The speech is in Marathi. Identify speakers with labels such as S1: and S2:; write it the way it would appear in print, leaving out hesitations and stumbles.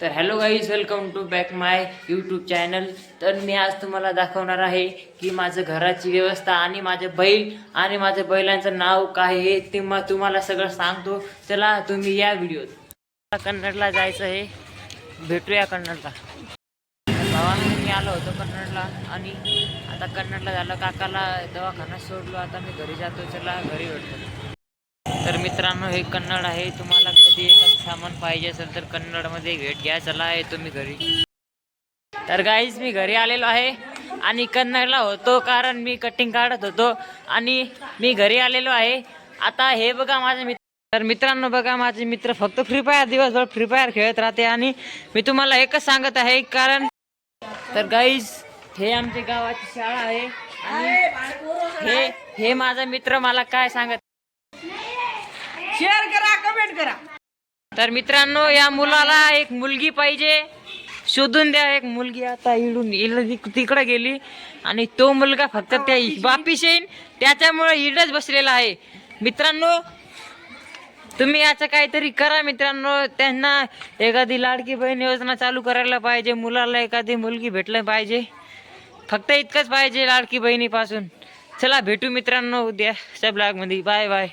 S1: तर hello guys, welcome to back my YouTube channel. तर मी आज तुम्हाला दाखवणार आहे की माझं घराची व्यवस्था आणि माझे बैल आणि माझ्या बैलांचं नाव काय आहे ते तुम्हाला सगळं सांगतो. चला तुम्ही या व्हिडिओत. कन्नडला जायचं आहे, भेटूया कन्नडला. भावानं मी आलो होतो कन्नडला आणि आता कन्नडला झालं, काकाला दवाखान्यात सोडलो. आता मी घरी जातो, चला घरी भेटतो. तर मित्रांनो, हे कन्नड आहे. तुम्हाला कधी एखादं सामान पाहिजे असेल तर कन्नडमध्ये भेट घ्या. चला येतो मी घरी. तर गाईज, मी घरी आलेलो आहे आणि कन्नडला होतो कारण मी कटिंग काढत होतो आणि मी घरी आलेलो आहे. आता हे बघा माझे मित्र. तर मित्रांनो बघा, माझे मित्र फक्त फ्री फायर, दिवसभर फ्री फायर खेळत राहते आणि मी तुम्हाला एकच सांगत आहे कारण. तर गाईज, हे आमच्या गावाची शाळा आहे आणि हे माझा मित्र मला काय सांगत.
S2: शेअर करा, कमेंट करा.
S1: तर मित्रांनो, या मुलाला एक मुलगी पाहिजे, शोधून द्या एक मुलगी. आता इडून तिकडे गेली आणि तो मुलगा फक्त त्या बापीस येईन, त्याच्यामुळे इडच बसलेला आहे. मित्रांनो, तुम्ही याचं काहीतरी करा. मित्रांनो, त्यांना एखादी लाडकी बहीण योजना चालू करायला पाहिजे. मुलाला एखादी मुलगी भेटलं पाहिजे, फक्त इतकंच पाहिजे लाडकी बहिणीपासून. चला भेटू मित्रांनो उद्याच्या ब्लॉगमध्ये. Bye bye.